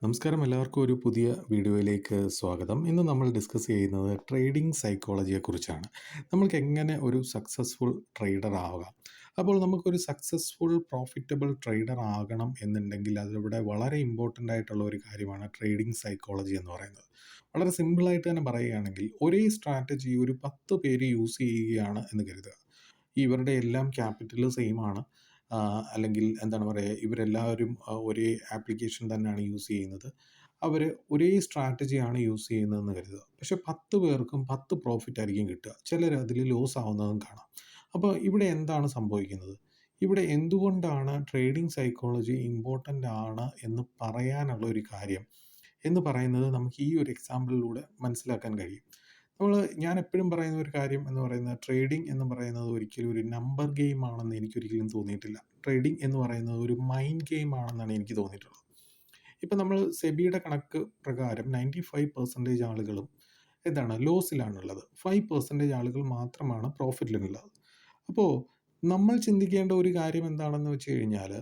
നമസ്കാരം, എല്ലാവർക്കും ഒരു പുതിയ വീഡിയോയിലേക്ക് സ്വാഗതം. ഇന്ന് നമ്മൾ ഡിസ്കസ് ചെയ്യുന്നത് ട്രേഡിംഗ് സൈക്കോളജിയെക്കുറിച്ചാണ്. നമ്മൾക്ക് എങ്ങനെ ഒരു സക്സസ്ഫുൾ ട്രേഡർ ആവാം. അപ്പോൾ നമുക്കൊരു സക്സസ്ഫുൾ പ്രോഫിറ്റബിൾ ട്രേഡർ ആകണം എന്നുണ്ടെങ്കിൽ അതിവിടെ വളരെ ഇമ്പോർട്ടൻ്റ് ആയിട്ടുള്ള ഒരു കാര്യമാണ് ട്രേഡിംഗ് സൈക്കോളജി എന്ന് പറയുന്നത്. വളരെ സിമ്പിളായിട്ട് തന്നെ പറയുകയാണെങ്കിൽ ഒരേ സ്ട്രാറ്റജി ഒരു 10 പേര് യൂസ് ചെയ്യുകയാണ് എന്ന് കരുതുക. ഇവരുടെ എല്ലാം ക്യാപിറ്റൽ സെയിം ആണ്. അല്ലെങ്കിൽ എന്താണ് പറയുക, ഇവരെല്ലാവരും ഒരേ ആപ്ലിക്കേഷൻ തന്നെയാണ് യൂസ് ചെയ്യുന്നത്. അവർ ഒരേ സ്ട്രാറ്റജിയാണ് യൂസ് ചെയ്യുന്നതെന്ന് കരുതുക. പക്ഷേ 10 പേർക്കും 10 പ്രോഫിറ്റ് ആയിരിക്കും കിട്ടുക. ചിലർ അതിൽ ലോസ് ആവുന്നതും കാണാം. അപ്പോൾ ഇവിടെ എന്താണ് സംഭവിക്കുന്നത്? ഇവിടെ എന്തുകൊണ്ടാണ് ട്രേഡിംഗ് സൈക്കോളജി ഇമ്പോർട്ടൻ്റ് ആണ് എന്ന് പറയാനുള്ള ഒരു കാര്യം എന്ന് പറയുന്നത് നമുക്ക് ഈ ഒരു എക്സാമ്പിളിലൂടെ മനസ്സിലാക്കാൻ കഴിയും. ഞാൻ എപ്പോഴും പറയുന്ന ഒരു കാര്യം എന്ന് പറയുന്നത് ട്രേഡിംഗ് എന്ന് പറയുന്നത് ഒരിക്കലും ഒരു നമ്പർ ഗെയിം ആണെന്ന് എനിക്കൊരിക്കലും തോന്നിയിട്ടില്ല. ട്രേഡിംഗ് എന്ന് പറയുന്നത് ഒരു മൈൻഡ് ഗെയിം ആണെന്നാണ് എനിക്ക് തോന്നിയിട്ടുള്ളത്. ഇപ്പം നമ്മൾ സെബിയുടെ കണക്ക് പ്രകാരം 95% ആളുകളും എന്താണ് ലോസിലാണുള്ളത്. 5% ആളുകൾ മാത്രമാണ് പ്രോഫിറ്റിലുള്ളത്. അപ്പോൾ നമ്മൾ ചിന്തിക്കേണ്ട ഒരു കാര്യം എന്താണെന്ന് വെച്ച് കഴിഞ്ഞാൽ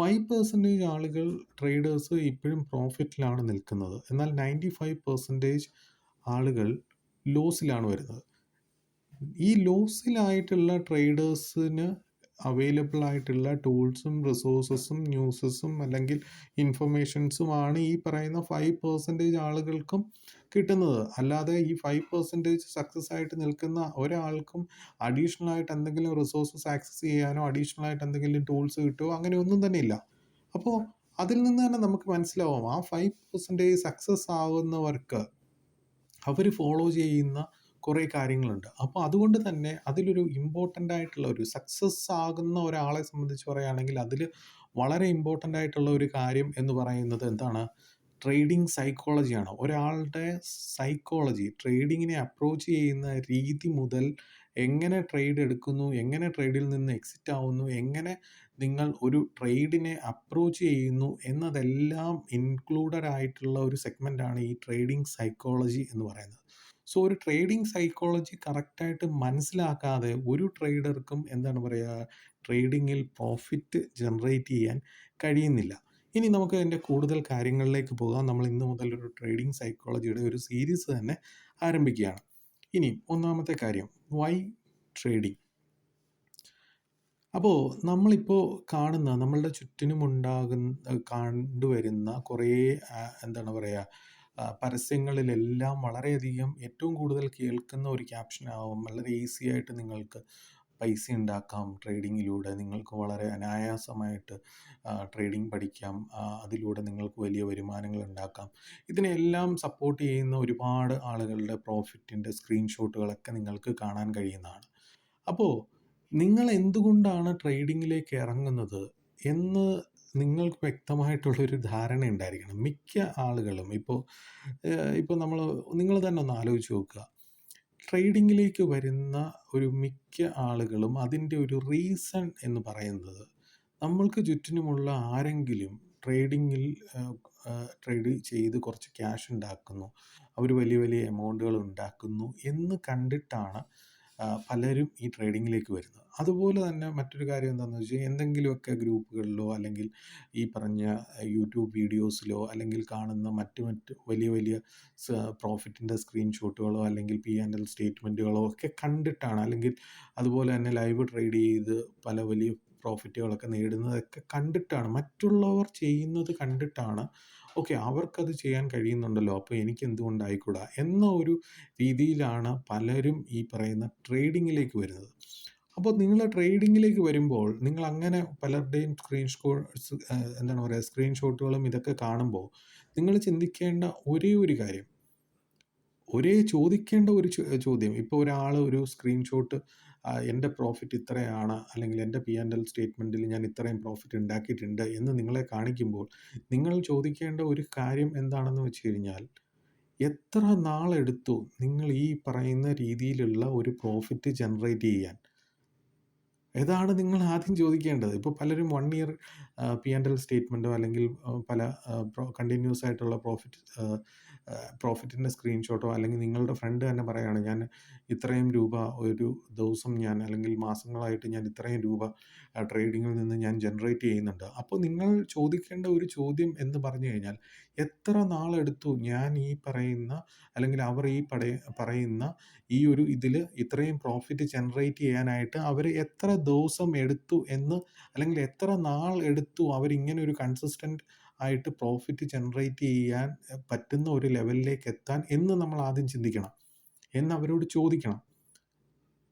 5% ആളുകൾ ട്രേഡേഴ്സ് ഇപ്പോഴും പ്രോഫിറ്റിലാണ് നിൽക്കുന്നത്. എന്നാൽ 95% ആളുകൾ ലോസിലാണ് വരുന്നത്. ഈ ലോസിലായിട്ടുള്ള ട്രേഡേഴ്സിന് അവൈലബിൾ ആയിട്ടുള്ള ടൂൾസും റിസോഴ്സസും ന്യൂസസും അല്ലെങ്കിൽ ഇൻഫർമേഷൻസുമാണ് ഈ പറയുന്ന 5% ആളുകൾക്കും കിട്ടുന്നത്. അല്ലാതെ ഈ 5% സക്സസ് ആയിട്ട് നിൽക്കുന്ന ഒരാൾക്കും അഡീഷണൽ ആയിട്ട് എന്തെങ്കിലും റിസോഴ്സസ് ആക്സസ് ചെയ്യാനോ അഡീഷണൽ ആയിട്ട് എന്തെങ്കിലും ടൂൾസ് കിട്ടുമോ അങ്ങനെ ഒന്നും തന്നെ ഇല്ല. അപ്പോൾ അതിൽ നിന്ന് തന്നെ നമുക്ക് മനസ്സിലാവും ആ 5% സക്സസ് ആവുന്നവർക്ക് അവർ ഫോളോ ചെയ്യുന്ന കുറേ കാര്യങ്ങളുണ്ട്. അപ്പോൾ അതുകൊണ്ട് തന്നെ അതിലൊരു ഇമ്പോർട്ടൻ്റ് ആയിട്ടുള്ള ഒരു സക്സസ് ആകുന്ന ഒരാളെ സംബന്ധിച്ച് പറയുകയാണെങ്കിൽ അതിൽ വളരെ ഇമ്പോർട്ടൻ്റ് ആയിട്ടുള്ള ഒരു കാര്യം എന്ന് പറയുന്നത് എന്താണ്? ട്രേഡിംഗ് സൈക്കോളജിയാണ്. ഒരാളുടെ സൈക്കോളജി, ട്രേഡിങ്ങിനെ അപ്രോച്ച് ചെയ്യുന്ന രീതി മുതൽ എങ്ങനെ ട്രേഡ് എടുക്കുന്നു, എങ്ങനെ ട്രേഡിൽ നിന്ന് എക്സിറ്റ് ആവുന്നു, എങ്ങനെ നിങ്ങൾ ഒരു ട്രേഡിനെ അപ്രോച്ച് ചെയ്യുന്നു എന്നതെല്ലാം ഇൻക്ലൂഡഡ് ആയിട്ടുള്ള ഒരു സെഗ്മെൻ്റാണ് ഈ ട്രേഡിംഗ് സൈക്കോളജി എന്ന് പറയുന്നത്. സോ ഒരു ട്രേഡിംഗ് സൈക്കോളജി കറക്റ്റായിട്ട് മനസ്സിലാക്കാതെ ഒരു ട്രേഡർക്കും എന്താണ് പറയുക, ട്രേഡിങ്ങിൽ പ്രോഫിറ്റ് ജനറേറ്റ് ചെയ്യാൻ കഴിയുന്നില്ല. ഇനി നമുക്ക് അതിൻ്റെ കൂടുതൽ കാര്യങ്ങളിലേക്ക് പോകാം. നമ്മൾ ഇന്ന് മുതൽ ഒരു ട്രേഡിംഗ് സൈക്കോളജിയുടെ ഒരു സീരീസ് തന്നെ ആരംഭിക്കുകയാണ്. ഇനി ഒന്നാമത്തെ കാര്യം, വൈ ട്രേഡിംഗ്? അപ്പോൾ നമ്മളിപ്പോൾ കാണുന്ന നമ്മളുടെ ചുറ്റിനും കണ്ടുവരുന്ന കുറേ എന്താണ് പറയുക, പരസ്യങ്ങളിലെല്ലാം വളരെയധികം ഏറ്റവും കൂടുതൽ കേൾക്കുന്ന ഒരു ക്യാപ്ഷനാവും വളരെ ഈസി ആയിട്ട് നിങ്ങൾക്ക് പൈസ ഉണ്ടാക്കാം ട്രേഡിങ്ങിലൂടെ, നിങ്ങൾക്ക് വളരെ അനായാസമായിട്ട് ട്രേഡിംഗ് പഠിക്കാം, അതിലൂടെ നിങ്ങൾക്ക് വലിയ വരുമാനങ്ങൾ ഉണ്ടാക്കാം. ഇതിനെല്ലാം സപ്പോർട്ട് ചെയ്യുന്ന ഒരുപാട് ആളുകളുടെ പ്രോഫിറ്റിൻ്റെ സ്ക്രീൻഷോട്ടുകളൊക്കെ നിങ്ങൾക്ക് കാണാൻ കഴിയുന്നതാണ്. അപ്പോൾ നിങ്ങൾ എന്തുകൊണ്ടാണ് ട്രേഡിങ്ങിലേക്ക് ഇറങ്ങുന്നത് എന്ന് നിങ്ങൾക്ക് വ്യക്തമായിട്ടുള്ളൊരു ധാരണ ഉണ്ടായിരിക്കണം. മിക്ക ആളുകളും ഇപ്പോൾ നിങ്ങൾ തന്നെ ഒന്ന് ആലോചിച്ച് നോക്കുക. ട്രേഡിങ്ങിലേക്ക് വരുന്ന ഒരു മിക്ക ആളുകളും അതിൻ്റെ ഒരു റീസൺ എന്ന് പറയുന്നത് നമ്മൾക്ക് ചുറ്റിനുമുള്ള ആരെങ്കിലും ട്രേഡിങ്ങിൽ ട്രേഡ് ചെയ്ത് കുറച്ച് ക്യാഷ് ഉണ്ടാക്കുന്നു, അവർ വലിയ വലിയ എമൗണ്ടുകൾ ഉണ്ടാക്കുന്നു എന്ന് കണ്ടിട്ടാണ് പലരും ഈ ട്രേഡിങ്ങിലേക്ക് വരുന്നത്. അതുപോലെ തന്നെ മറ്റൊരു കാര്യം എന്താണെന്ന് വെച്ചാൽ എന്തെങ്കിലുമൊക്കെ ഗ്രൂപ്പുകളിലോ അല്ലെങ്കിൽ ഈ പറഞ്ഞ യൂട്യൂബ് വീഡിയോസിലോ അല്ലെങ്കിൽ കാണുന്ന മറ്റ് വലിയ വലിയ പ്രോഫിറ്റിൻ്റെ സ്ക്രീൻഷോട്ടുകളോ അല്ലെങ്കിൽ P&L സ്റ്റേറ്റ്മെൻറ്റുകളോ ഒക്കെ കണ്ടിട്ടാണ്, അല്ലെങ്കിൽ അതുപോലെ തന്നെ ലൈവ് ട്രേഡ് ചെയ്ത് പല വലിയ പ്രോഫിറ്റുകളൊക്കെ നേടുന്നതൊക്കെ കണ്ടിട്ടാണ്, മറ്റുള്ളവർ ചെയ്യുന്നത് കണ്ടിട്ടാണ് ഓക്കെ അവർക്കത് ചെയ്യാൻ കഴിയുന്നുണ്ടല്ലോ, അപ്പോൾ എനിക്ക് എന്തുകൊണ്ടായിക്കൂടാ എന്ന ഒരു രീതിയിലാണ് പലരും ഈ പറയുന്ന ട്രേഡിങ്ങിലേക്ക് വരുന്നത്. അപ്പോൾ നിങ്ങൾ ട്രേഡിങ്ങിലേക്ക് വരുമ്പോൾ നിങ്ങൾ അങ്ങനെ പലരുടെയും എന്താണ് പറയുക, സ്ക്രീൻഷോട്ടുകളും ഇതൊക്കെ കാണുമ്പോൾ നിങ്ങൾ ചിന്തിക്കേണ്ട ഒരേ ഒരു കാര്യം, ചോദിക്കേണ്ട ഒരു ചോദ്യം, ഇപ്പോൾ ഒരാൾ ഒരു സ്ക്രീൻഷോട്ട് എൻ്റെ പ്രോഫിറ്റ് ഇത്രയാണ് അല്ലെങ്കിൽ എൻ്റെ P&L സ്റ്റേറ്റ്മെൻറ്റിൽ ഞാൻ ഇത്രയും പ്രോഫിറ്റ് ഉണ്ടാക്കിയിട്ടുണ്ട് എന്ന് നിങ്ങളെ കാണിക്കുമ്പോൾ നിങ്ങൾ ചോദിക്കേണ്ട ഒരു കാര്യം എന്താണെന്ന് വെച്ച് കഴിഞ്ഞാൽ, എത്ര നാളെടുത്തു നിങ്ങൾ ഈ പറയുന്ന രീതിയിലുള്ള ഒരു പ്രോഫിറ്റ് ജനറേറ്റ് ചെയ്യാൻ? ഇതാണ് നിങ്ങൾ ആദ്യം ചോദിക്കേണ്ടത്. ഇപ്പോൾ പലരും 1 ഇയർ പി ആൻഡ് എൽ സ്റ്റേറ്റ്മെൻറ്റോ അല്ലെങ്കിൽ പല കണ്ടിന്യൂസ് ആയിട്ടുള്ള പ്രോഫിറ്റിൻ്റെ സ്ക്രീൻഷോട്ടോ അല്ലെങ്കിൽ നിങ്ങളുടെ ഫ്രണ്ട് തന്നെ പറയുകയാണ്, ഞാൻ ഇത്രയും രൂപ ഒരു ദിവസം ഞാൻ അല്ലെങ്കിൽ മാസങ്ങളായിട്ട് ഞാൻ ഇത്രയും രൂപ ട്രേഡിങ്ങിൽ നിന്ന് ഞാൻ ജനറേറ്റ് ചെയ്യുന്നുണ്ട്. അപ്പോൾ നിങ്ങൾ ചോദിക്കേണ്ട ഒരു ചോദ്യം എന്ന് പറഞ്ഞു കഴിഞ്ഞാൽ, എത്ര നാളെടുത്തു ഞാൻ ഈ പറയുന്ന അല്ലെങ്കിൽ അവർ ഈ പറയുന്ന ഈ ഒരു ഇതിൽ ഇത്രയും പ്രോഫിറ്റ് ജനറേറ്റ് ചെയ്യാനായിട്ട് അവർ എത്ര ദിവസം എടുത്തു എന്ന്, അല്ലെങ്കിൽ എത്ര നാൾ എടുത്തു അവരിങ്ങനെ ഒരു കൺസിസ്റ്റൻ്റ് ആയിട്ട് പ്രോഫിറ്റ് ജനറേറ്റ് ചെയ്യാൻ പറ്റുന്ന ഒരു ലെവലിലേക്ക് എത്താൻ എന്ന് നമ്മൾ ആദ്യം ചിന്തിക്കണം, എന്ന് അവരോട് ചോദിക്കണം.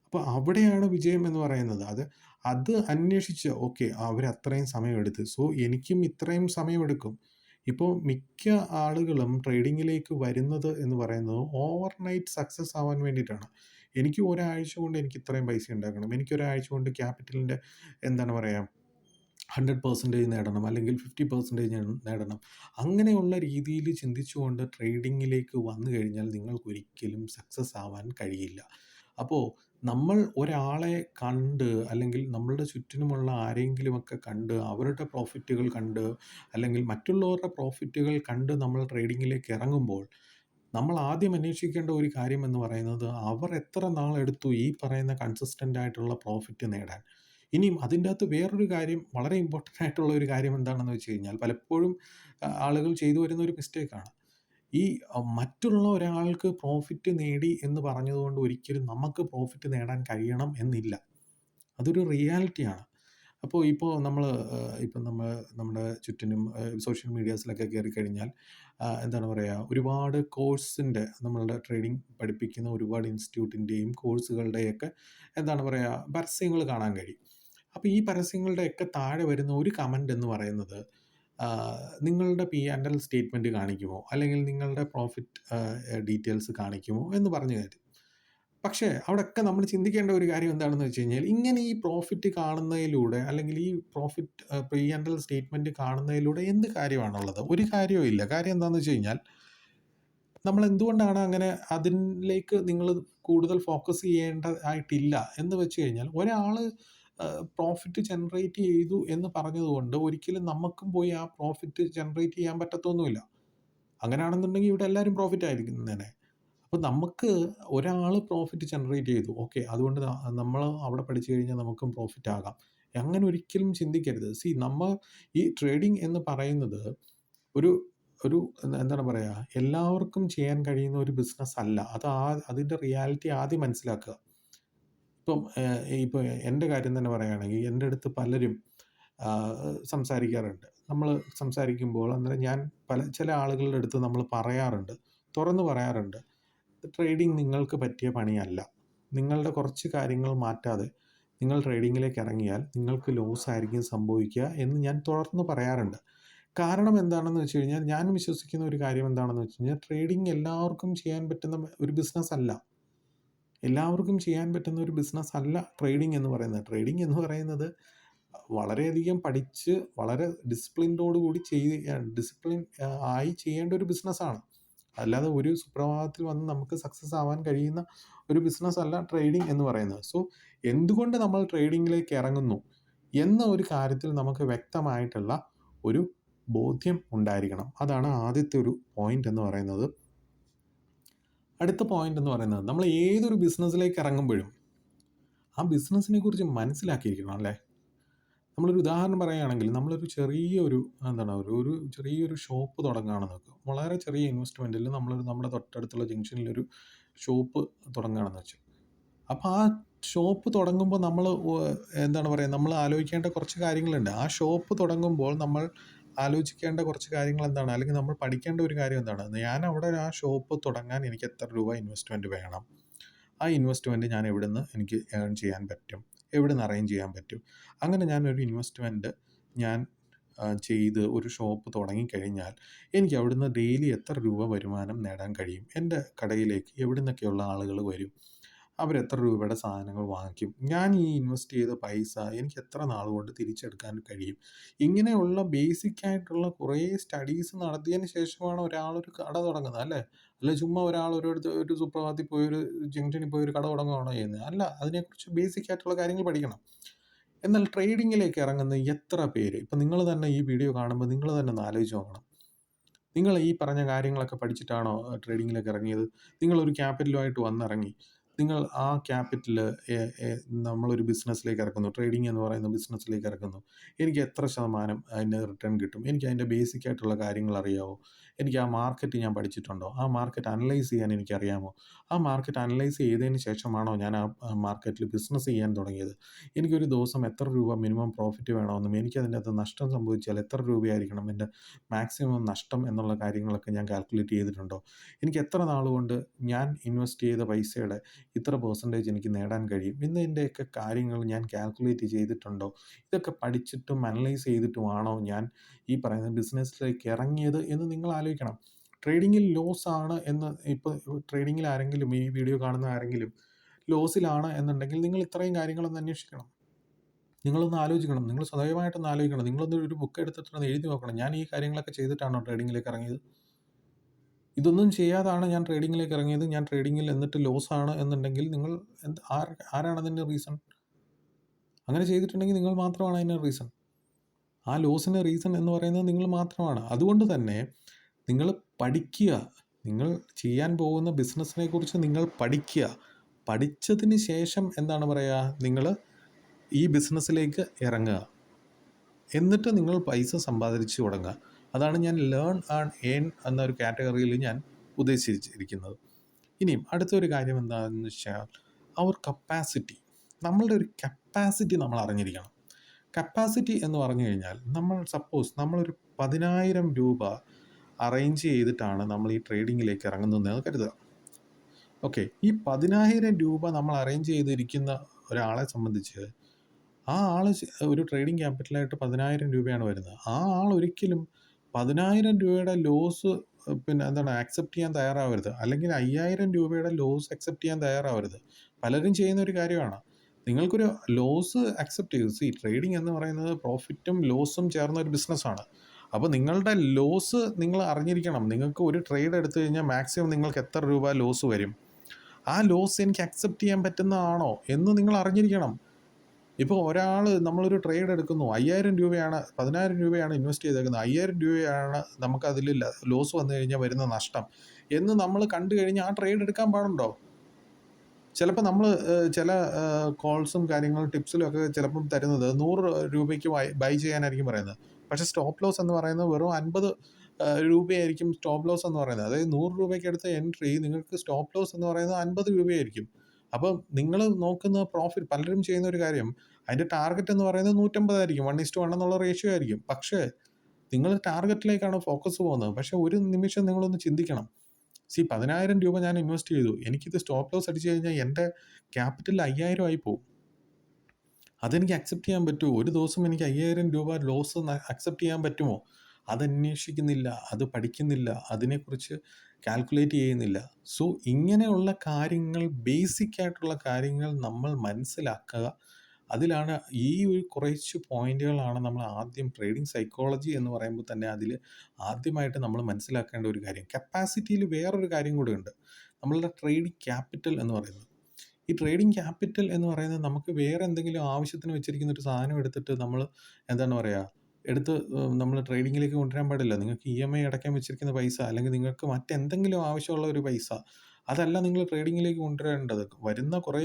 അപ്പോൾ അവിടെയാണ് വിജയം എന്ന് പറയുന്നത്. അത് അന്വേഷിച്ച് ഓക്കെ അവർ അത്രയും സമയമെടുത്ത്, സോ എനിക്കും ഇത്രയും സമയമെടുക്കും. ഇപ്പോൾ മിക്ക ആളുകളും ട്രേഡിങ്ങിലേക്ക് വരുന്നത് എന്ന് പറയുന്നത് ഓവർനൈറ്റ് സക്സസ് ആവാൻ വേണ്ടിയിട്ടാണ്. എനിക്ക് ഒരാഴ്ച കൊണ്ട് എനിക്ക് ഇത്രയും പൈസ ഉണ്ടാക്കണം, എനിക്ക് ഒരാഴ്ച കൊണ്ട് ക്യാപിറ്റലിൻ്റെ എന്താണ് പറയുക 100% നേടണം, അല്ലെങ്കിൽ 50% നേടണം. അങ്ങനെയുള്ള രീതിയിൽ ചിന്തിച്ചുകൊണ്ട് ട്രേഡിങ്ങിലേക്ക് വന്നു കഴിഞ്ഞാൽ നിങ്ങൾക്കൊരിക്കലും സക്സസ് ആവാൻ കഴിയില്ല. അപ്പോൾ നമ്മൾ ഒരാളെ കണ്ട് അല്ലെങ്കിൽ നമ്മളുടെ ചുറ്റിനുമുള്ള ആരെങ്കിലുമൊക്കെ കണ്ട് അവരുടെ പ്രോഫിറ്റുകൾ കണ്ട് അല്ലെങ്കിൽ മറ്റുള്ളവരുടെ പ്രോഫിറ്റുകൾ കണ്ട് നമ്മൾ ട്രേഡിങ്ങിലേക്ക് ഇറങ്ങുമ്പോൾ നമ്മൾ ആദ്യം അന്വേഷിക്കേണ്ട ഒരു കാര്യം എന്ന് പറയുന്നത്, അവർ എത്ര നാളെടുത്തു ഈ പറയുന്ന കൺസിസ്റ്റൻ്റ് ആയിട്ടുള്ള പ്രോഫിറ്റ് നേടാൻ. ഇനിയും അതിൻ്റെ അകത്ത് വേറൊരു കാര്യം, വളരെ ഇമ്പോർട്ടൻ്റ് ആയിട്ടുള്ള ഒരു കാര്യം എന്താണെന്ന് വെച്ച് കഴിഞ്ഞാൽ, പലപ്പോഴും ആളുകൾ ചെയ്തു വരുന്ന ഒരു മിസ്റ്റേക്കാണ്. ഈ മറ്റുള്ള ഒരാൾക്ക് പ്രോഫിറ്റ് നേടി എന്ന് പറഞ്ഞതുകൊണ്ട് ഒരിക്കലും നമുക്ക് പ്രോഫിറ്റ് നേടാൻ കഴിയണം എന്നില്ല. അതൊരു റിയാലിറ്റിയാണ്. അപ്പോൾ ഇപ്പം നമ്മുടെ ചുറ്റിനും സോഷ്യൽ മീഡിയാസിലൊക്കെ കയറിക്കഴിഞ്ഞാൽ എന്താണ് പറയുക, ഒരുപാട് കോഴ്സിൻ്റെ, നമ്മളുടെ ട്രേഡിംഗ് പഠിപ്പിക്കുന്ന ഒരുപാട് ഇൻസ്റ്റിറ്റ്യൂട്ടിൻ്റെയും കോഴ്സുകളുടെയൊക്കെ എന്താണ് പറയുക പരസ്യങ്ങൾ കാണാൻ കഴിയും. അപ്പോൾ ഈ പരസ്യങ്ങളുടെയൊക്കെ താഴെ വരുന്ന ഒരു കമൻ്റ് എന്ന് പറയുന്നത്, നിങ്ങളുടെ പി ആൻഡ് എൽ സ്റ്റേറ്റ്മെൻറ്റ് കാണിക്കുമോ, അല്ലെങ്കിൽ നിങ്ങളുടെ പ്രോഫിറ്റ് ഡീറ്റെയിൽസ് കാണിക്കുമോ എന്ന് പറഞ്ഞു തരും. പക്ഷേ അവിടെയൊക്കെ നമ്മൾ ചിന്തിക്കേണ്ട ഒരു കാര്യം എന്താണെന്ന് വെച്ച് കഴിഞ്ഞാൽ, ഇങ്ങനെ ഈ പ്രോഫിറ്റ് കാണുന്നതിലൂടെ അല്ലെങ്കിൽ ഈ profit P and L statement കാണുന്നതിലൂടെ എന്ത് കാര്യമാണുള്ളത്? ഒരു കാര്യവും ഇല്ല. കാര്യം എന്താണെന്ന് വെച്ച് കഴിഞ്ഞാൽ, നമ്മൾ എന്തുകൊണ്ടാണ് അങ്ങനെ അതിലേക്ക് നിങ്ങൾ കൂടുതൽ ഫോക്കസ് ചെയ്യേണ്ടതായിട്ടില്ല എന്ന് വെച്ച് കഴിഞ്ഞാൽ, ഒരാൾ പ്രോഫിറ്റ് ജനറേറ്റ് ചെയ്തു എന്ന് പറഞ്ഞതുകൊണ്ട് ഒരിക്കലും നമുക്കും പോയി ആ പ്രോഫിറ്റ് ജനറേറ്റ് ചെയ്യാൻ പറ്റത്തൊന്നുമില്ല. അങ്ങനെയാണെന്നുണ്ടെങ്കിൽ ഇവിടെ എല്ലാവരും പ്രോഫിറ്റ് ആയിരിക്കുന്നേനെ. അപ്പോൾ നമുക്ക് ഒരാൾ പ്രോഫിറ്റ് ജനറേറ്റ് ചെയ്തു, ഓക്കെ, അതുകൊണ്ട് നമ്മൾ അവിടെ പഠിച്ചു കഴിഞ്ഞാൽ നമുക്കും പ്രോഫിറ്റ് ആകാം. അങ്ങനെ ഒരിക്കലും ചിന്തിക്കരുത്. ഈ ട്രേഡിംഗ് എന്ന് പറയുന്നത് ഒരു ഒരു എന്താണ് പറയുക, എല്ലാവർക്കും ചെയ്യാൻ കഴിയുന്ന ഒരു ബിസിനസ് അല്ല. അതിൻ്റെ റിയാലിറ്റി ആദ്യം മനസ്സിലാക്കുക. ഇപ്പോൾ എൻ്റെ കാര്യം തന്നെ പറയുകയാണെങ്കിൽ, എൻ്റെ അടുത്ത് പലരും സംസാരിക്കാറുണ്ട്. നമ്മൾ സംസാരിക്കുമ്പോൾ അന്നേരം ഞാൻ ചില ആളുകളുടെ അടുത്ത് നമ്മൾ പറയാറുണ്ട്, തുറന്ന് പറയാറുണ്ട്, ട്രേഡിംഗ് നിങ്ങൾക്ക് പറ്റിയ പണിയല്ല. നിങ്ങളുടെ കുറച്ച് കാര്യങ്ങൾ മാറ്റാതെ നിങ്ങൾ ട്രേഡിങ്ങിലേക്ക് ഇറങ്ങിയാൽ നിങ്ങൾക്ക് ലോസ് ആയിരിക്കും സംഭവിക്കുക എന്ന് ഞാൻ തുറന്ന് പറയാറുണ്ട്. കാരണം എന്താണെന്ന് വെച്ച് കഴിഞ്ഞാൽ, ഞാൻ വിശ്വസിക്കുന്ന ഒരു കാര്യം എന്താണെന്ന് വെച്ച് കഴിഞ്ഞാൽ, ട്രേഡിംഗ് എല്ലാവർക്കും ചെയ്യാൻ പറ്റുന്ന ഒരു ബിസിനസ് അല്ല. എല്ലാവർക്കും ചെയ്യാൻ പറ്റുന്ന ഒരു ബിസിനസ് അല്ല ട്രേഡിംഗ് എന്ന് പറയുന്നത്. ട്രേഡിംഗ് എന്ന് പറയുന്നത് വളരെയധികം പഠിച്ച് വളരെ ഡിസിപ്ലിൻ ആയി ചെയ്യേണ്ട ഒരു ബിസിനസ്സാണ്. അല്ലാതെ ഒരു സുപ്രഭാതത്തിൽ വന്ന് നമുക്ക് സക്സസ് ആവാൻ കഴിയുന്ന ഒരു ബിസിനസ് അല്ല ട്രേഡിംഗ് എന്ന് പറയുന്നത്. സോ എന്തുകൊണ്ട് നമ്മൾ ട്രേഡിങ്ങിലേക്ക് ഇറങ്ങുന്നു എന്ന ഒരു കാര്യത്തിൽ നമുക്ക് വ്യക്തമായിട്ടുള്ള ഒരു ബോധ്യം ഉണ്ടായിരിക്കണം. അതാണ് ആദ്യത്തെ ഒരു പോയിന്റ് എന്ന് പറയുന്നത്. അടുത്ത പോയിന്റ് എന്ന് പറയുന്നത്, നമ്മൾ ഏതൊരു ബിസിനസ്സിലേക്ക് ഇറങ്ങുമ്പോഴും ആ ബിസിനസ്സിനെ കുറിച്ച് മനസ്സിലാക്കിയിരിക്കണം അല്ലേ. നമ്മളൊരു ഉദാഹരണം പറയുകയാണെങ്കിൽ, നമ്മളൊരു ചെറിയൊരു ഷോപ്പ് തുടങ്ങുകയാണെന്ന് വെക്കുക. വളരെ ചെറിയ ഇൻവെസ്റ്റ്മെൻറ്റിൽ നമ്മുടെ തൊട്ടടുത്തുള്ള ജംഗ്ഷനിലൊരു ഷോപ്പ് തുടങ്ങുകയാണെന്ന് വെച്ചു. അപ്പോൾ ആ ഷോപ്പ് തുടങ്ങുമ്പോൾ നമ്മൾ ആലോചിക്കേണ്ട കുറച്ച് കാര്യങ്ങളുണ്ട്. ആ ഷോപ്പ് തുടങ്ങുമ്പോൾ നമ്മൾ ആലോചിക്കേണ്ട കുറച്ച് കാര്യങ്ങൾ എന്താണ്, അല്ലെങ്കിൽ നമ്മൾ പഠിക്കേണ്ട ഒരു കാര്യം എന്താണ്, ഞാൻ അവിടെ ആ ഷോപ്പ് തുടങ്ങാൻ എനിക്ക് എത്ര രൂപ ഇൻവെസ്റ്റ്മെൻറ്റ് വേണം, ആ ഇൻവെസ്റ്റ്മെൻറ്റ് ഞാൻ എവിടുന്ന് എനിക്ക് ഏൺ ചെയ്യാൻ പറ്റും, എവിടുന്ന് അറേഞ്ച് ചെയ്യാൻ പറ്റും. അങ്ങനെ ഞാനൊരു ഇൻവെസ്റ്റ്മെൻറ്റ് ചെയ്ത് ഒരു ഷോപ്പ് തുടങ്ങിക്കഴിഞ്ഞാൽ എനിക്ക് അവിടുന്ന് ഡെയിലി എത്ര രൂപ വരുമാനം നേടാൻ കഴിയും, എൻ്റെ കടയിലേക്ക് എവിടുന്നൊക്കെയുള്ള ആളുകൾ വരും, അവരെത്ര രൂപയുടെ സാധനങ്ങൾ വാങ്ങിക്കും, ഞാൻ ഈ ഇൻവെസ്റ്റ് ചെയ്ത പൈസ എനിക്ക് എത്ര നാൾ കൊണ്ട് തിരിച്ചെടുക്കാൻ കഴിയും. ഇങ്ങനെയുള്ള ബേസിക് ആയിട്ടുള്ള കുറേ സ്റ്റഡീസ് നടത്തിയതിന് ശേഷമാണ് ഒരാളൊരു കട തുടങ്ങുന്നത്, അല്ലേ? അല്ല ചുമ്മാ ഒരാൾ ഒരു സുപ്രഭാതത്തിൽ പോയി ഒരു ജംഗ്ഷനിൽ പോയി ഒരു കട തുടങ്ങുകയാണോ ചെയ്യുന്നത്? അല്ല, അതിനെക്കുറിച്ച് ബേസിക് ആയിട്ടുള്ള കാര്യങ്ങൾ പഠിക്കണം. എന്നാൽ ട്രേഡിങ്ങിലേക്ക് ഇറങ്ങുന്ന എത്ര പേര്, ഇപ്പം നിങ്ങൾ തന്നെ ഈ വീഡിയോ കാണുമ്പോൾ നിങ്ങൾ തന്നെ ഒന്ന് ആലോചിച്ച് നോക്കണം. നിങ്ങൾ ഈ പറഞ്ഞ കാര്യങ്ങളൊക്കെ പഠിച്ചിട്ടാണോ ട്രേഡിങ്ങിലേക്ക് ഇറങ്ങിയത്? നിങ്ങളൊരു ക്യാപിറ്റലുമായിട്ട് വന്നിറങ്ങി. നിങ്ങൾ ആ ക്യാപിറ്റൽ നമ്മളൊരു ബിസിനസ്സിലേക്ക് ഇറക്കുന്നു. ട്രേഡിംഗ് എന്ന് പറയുന്ന ബിസിനസ്സിലേക്ക് ഇറക്കുന്നു. എനിക്ക് എത്ര ശതമാനം അതിൻ്റെ റിട്ടേൺ കിട്ടും? എനിക്ക് അതിൻ്റെ ബേസിക് ആയിട്ടുള്ള കാര്യങ്ങൾ അറിയാമോ? എനിക്ക് ആ മാർക്കറ്റ് ഞാൻ പഠിച്ചിട്ടുണ്ടോ? ആ മാർക്കറ്റ് അനലൈസ് ചെയ്യാൻ എനിക്കറിയാമോ? ആ മാർക്കറ്റ് അനലൈസ് ചെയ്തതിന് ശേഷമാണോ ഞാൻ ആ മാർക്കറ്റിൽ ബിസിനസ് ചെയ്യാൻ തുടങ്ങിയത്? എനിക്കൊരു ദിവസം എത്ര രൂപ മിനിമം പ്രോഫിറ്റ് വേണമെന്നും എനിക്കതിൻ്റെ അകത്ത് നഷ്ടം സംഭവിച്ചാൽ എത്ര രൂപയായിരിക്കണം എൻ്റെ മാക്സിമം നഷ്ടം എന്നുള്ള കാര്യങ്ങളൊക്കെ ഞാൻ കാൽക്കുലേറ്റ് ചെയ്തിട്ടുണ്ടോ? എനിക്ക് എത്ര നാളുകൊണ്ട് ഞാൻ ഇൻവെസ്റ്റ് ചെയ്ത പൈസയുടെ ഇത്ര പെർസെൻറ്റേജ് എനിക്ക് നേടാൻ കഴിയും എന്നതിൻ്റെയൊക്കെ കാര്യങ്ങൾ ഞാൻ കാൽക്കുലേറ്റ് ചെയ്തിട്ടുണ്ടോ? ഇതൊക്കെ പഠിച്ചിട്ടും അനലൈസ് ചെയ്തിട്ടുമാണോ ഞാൻ ഈ പറയുന്ന ബിസിനസ്സിലേക്ക് ഇറങ്ങിയത് എന്ന് നിങ്ങൾ ആലോചിക്കണം. ട്രേഡിങ്ങിൽ ലോസ് ആണ് എന്ന് ഇപ്പോൾ ട്രേഡിങ്ങിൽ ആരെങ്കിലും ഈ വീഡിയോ കാണുന്ന ആരെങ്കിലും ലോസിലാണ് എന്നുണ്ടെങ്കിൽ നിങ്ങൾ ഇത്രയും കാര്യങ്ങളൊന്ന് അന്വേഷിക്കണം. നിങ്ങളൊന്ന് ആലോചിക്കണം. നിങ്ങൾ സ്വയമായിട്ടൊന്ന് ആലോചിക്കണം. നിങ്ങളൊന്ന് ഒരു ബുക്ക് എടുത്തിട്ടൊന്ന് എഴുതി നോക്കണം. ഞാൻ ഈ കാര്യങ്ങളൊക്കെ ചെയ്തിട്ടാണോ ട്രേഡിങ്ങിലേക്ക് ഇറങ്ങിയത്? ഇതൊന്നും ചെയ്യാതാണ് ഞാൻ ട്രേഡിങ്ങിലേക്ക് ഇറങ്ങിയത്. ഞാൻ ട്രേഡിങ്ങിൽ എന്നിട്ട് ലോസാണ് എന്നുണ്ടെങ്കിൽ നിങ്ങൾ ആരാണ് അതിൻ്റെ റീസൺ? അങ്ങനെ ചെയ്തിട്ടുണ്ടെങ്കിൽ നിങ്ങൾ മാത്രമാണ് അതിൻ്റെ റീസൺ. ആ ലോസിൻ്റെ റീസൺ എന്ന് പറയുന്നത് നിങ്ങൾ മാത്രമാണ്. അതുകൊണ്ട് തന്നെ നിങ്ങൾ പഠിക്കുക. നിങ്ങൾ ചെയ്യാൻ പോകുന്ന ബിസിനസ്സിനെക്കുറിച്ച് നിങ്ങൾ പഠിക്കുക. പഠിച്ചതിന് ശേഷം എന്താണ് പറയുക? നിങ്ങൾ ഈ ബിസിനസ്സിലേക്ക് ഇറങ്ങുക. എന്നിട്ട് നിങ്ങൾ പൈസ സമ്പാദിച്ചു തുടങ്ങുക. അതാണ് ഞാൻ ലേൺ ആൻഡ് ഏൺ എന്നൊരു കാറ്റഗറിയിൽ ഞാൻ ഉദ്ദേശിച്ചിരിക്കുന്നത്. ഇനിയും അടുത്തൊരു കാര്യം എന്താണെന്ന് വെച്ചാൽ കപ്പാസിറ്റി. നമ്മളുടെ ഒരു കപ്പാസിറ്റി നമ്മൾ അറിഞ്ഞിരിക്കണം. കപ്പാസിറ്റി എന്ന് പറഞ്ഞു കഴിഞ്ഞാൽ സപ്പോസ് നമ്മളൊരു 10,000 രൂപ അറേഞ്ച് ചെയ്തിട്ടാണ് നമ്മൾ ഈ ട്രേഡിങ്ങിലേക്ക് ഇറങ്ങുന്നതെന്ന് കരുതുക. ഓക്കെ, ഈ 10,000 രൂപ നമ്മൾ അറേഞ്ച് ചെയ്തിരിക്കുന്ന ഒരാളെ സംബന്ധിച്ച് ആ ആൾ ഒരു ട്രേഡിംഗ് ക്യാപിറ്റലായിട്ട് 10,000 രൂപയാണ് വരുന്നത്. ആ ആൾ ഒരിക്കലും 10,000 രൂപയുടെ ലോസ് ആക്സെപ്റ്റ് ചെയ്യാൻ തയ്യാറാവരുത്. അല്ലെങ്കിൽ 5,000 രൂപയുടെ ലോസ് അക്സെപ്റ്റ് ചെയ്യാൻ തയ്യാറാവരുത്. പലരും ചെയ്യുന്ന ഒരു കാര്യമാണ്. നിങ്ങൾക്കൊരു ലോസ് അക്സെപ്റ്റ് ചെയ്തു. ട്രേഡിംഗ് എന്ന് പറയുന്നത് പ്രോഫിറ്റും ലോസും ചേർന്ന ഒരു ബിസിനസ്സാണ്. അപ്പോൾ നിങ്ങളുടെ ലോസ് നിങ്ങൾ അറിഞ്ഞിരിക്കണം. നിങ്ങൾക്ക് ഒരു ട്രേഡ് എടുത്തു കഴിഞ്ഞാൽ മാക്സിമം നിങ്ങൾക്ക് എത്ര രൂപ ലോസ് വരും? ആ ലോസ് എനിക്ക് അക്സെപ്റ്റ് ചെയ്യാൻ പറ്റുന്നതാണോ എന്ന് നിങ്ങൾ അറിഞ്ഞിരിക്കണം. ഇപ്പോൾ നമ്മളൊരു ട്രേഡ് എടുക്കുന്നു, 5,000 രൂപയാണ്, 10,000 രൂപയാണ് ഇൻവെസ്റ്റ് ചെയ്തേക്കുന്നത്, 5,000 രൂപയാണ് നമുക്കതിൽ ലോസ് വന്നു കഴിഞ്ഞാൽ വരുന്ന നഷ്ടം എന്ന് നമ്മൾ കണ്ടു കഴിഞ്ഞാൽ ആ ട്രേഡ് എടുക്കാൻ പാടുണ്ടോ? ചിലപ്പോൾ നമ്മൾ ചില കോൾസും കാര്യങ്ങളും ടിപ്സിലും ഒക്കെ ചിലപ്പം തരുന്നത് 100 രൂപയ്ക്ക് ബൈ ചെയ്യാനായിരിക്കും പറയുന്നത്. പക്ഷേ സ്റ്റോപ്പ് ലോസ് എന്ന് പറയുന്നത് വെറും 50 രൂപയായിരിക്കും സ്റ്റോപ്പ് ലോസ് എന്ന് പറയുന്നത്. അതായത് 100 രൂപയ്ക്ക് എടുത്ത എൻട്രി നിങ്ങൾക്ക് സ്റ്റോപ്പ് ലോസ് എന്ന് പറയുന്നത് 50 രൂപയായിരിക്കും. അപ്പം നിങ്ങൾ നോക്കുന്ന പ്രോഫിറ്റ്, പലരും ചെയ്യുന്ന ഒരു കാര്യം, അതിൻ്റെ ടാർഗറ്റ് എന്ന് പറയുന്നത് 150 ആയിരിക്കും, 1:1 എന്നുള്ള റേഷ്യോ ആയിരിക്കും. പക്ഷേ നിങ്ങൾ ടാർഗറ്റിലേക്കാണ് ഫോക്കസ് പോകുന്നത്. പക്ഷേ ഒരു നിമിഷം നിങ്ങളൊന്ന് ചിന്തിക്കണം. 10,000 രൂപ ഞാൻ ഇൻവെസ്റ്റ് ചെയ്തു. എനിക്കിത് സ്റ്റോപ്പ് ലോസ് അടിച്ചു കഴിഞ്ഞാൽ എൻ്റെ ക്യാപിറ്റൽ 5,000 ആയി പോകും. അതെനിക്ക് അക്സെപ്റ്റ് ചെയ്യാൻ പറ്റുമോ? ഒരു ദിവസം എനിക്ക് 5,000 രൂപ ലോസ് അക്സെപ്റ്റ് ചെയ്യാൻ പറ്റുമോ? അതന്വേഷിക്കുന്നില്ല, അത് പഠിക്കുന്നില്ല, അതിനെക്കുറിച്ച് കാൽക്കുലേറ്റ് ചെയ്യുന്നില്ല. ഇങ്ങനെയുള്ള കാര്യങ്ങൾ, ബേസിക് ആയിട്ടുള്ള കാര്യങ്ങൾ നമ്മൾ മനസ്സിലാക്കുക. അതിലാണ് ഈ ഒരു കുറച്ച് പോയിന്റുകളാണ് നമ്മൾ ആദ്യം ട്രേഡിംഗ് സൈക്കോളജി എന്ന് പറയുമ്പോൾ തന്നെ അതിൽ ആദ്യമായിട്ട് നമ്മൾ മനസ്സിലാക്കേണ്ട ഒരു കാര്യം. കപ്പാസിറ്റിയിൽ വേറൊരു കാര്യം കൂടെ ഉണ്ട്. നമ്മളുടെ ട്രേഡിംഗ് ക്യാപിറ്റൽ എന്ന് പറയുന്നത്. ഈ ട്രേഡിംഗ് ക്യാപിറ്റൽ എന്ന് പറയുന്നത് നമുക്ക് വേറെ എന്തെങ്കിലും ആവശ്യത്തിന് വെച്ചിരിക്കുന്ന ഒരു സാധനം എടുത്തിട്ട് നമ്മൾ നമ്മൾ ട്രേഡിങ്ങിലേക്ക് കൊണ്ടുവരാൻ പാടില്ല. നിങ്ങൾക്ക് EMI അടയ്ക്കാൻ വെച്ചിരിക്കുന്ന പൈസ, അല്ലെങ്കിൽ നിങ്ങൾക്ക് മറ്റെന്തെങ്കിലും ആവശ്യമുള്ള ഒരു പൈസ, അതല്ല നിങ്ങൾ ട്രേഡിങ്ങിലേക്ക് കൊണ്ടുവരേണ്ടത്. വരുന്ന കുറേ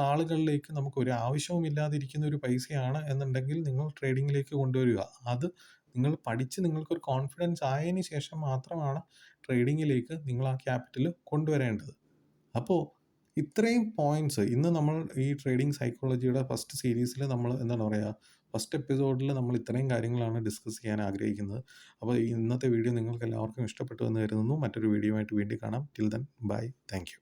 നാളുകളിലേക്ക് നമുക്ക് ഒരു ആവശ്യവും ഇല്ലാതിരിക്കുന്ന ഒരു പൈസയാണ് എന്നുണ്ടെങ്കിൽ നിങ്ങൾ ട്രേഡിങ്ങിലേക്ക് കൊണ്ടുവരിക. അത് നിങ്ങൾ പഠിച്ച് നിങ്ങൾക്കൊരു കോൺഫിഡൻസ് ആയതിന് ശേഷം മാത്രമാണ് ട്രേഡിങ്ങിലേക്ക് നിങ്ങൾ ആ ക്യാപിറ്റൽ കൊണ്ടുവരേണ്ടത്. അപ്പോൾ ഇത്രയും പോയിന്റ്സ് ഇന്ന് നമ്മൾ ഈ ട്രേഡിംഗ് സൈക്കോളജിയുടെ ഫസ്റ്റ് സീരീസിൽ നമ്മൾ ഫസ്റ്റ് എപ്പിസോഡിൽ നമ്മൾ ഇത്രയും കാര്യങ്ങളാണ് ഡിസ്കസ് ചെയ്യാൻ ആഗ്രഹിക്കുന്നത്. അപ്പോൾ ഇന്നത്തെ വീഡിയോ നിങ്ങൾക്ക് എല്ലാവർക്കും ഇഷ്ടപ്പെട്ടു എന്ന് കരുതുന്നു. മറ്റൊരു വീഡിയോ ആയിട്ട് വീണ്ടും കാണാം. Till then bye. Thank you.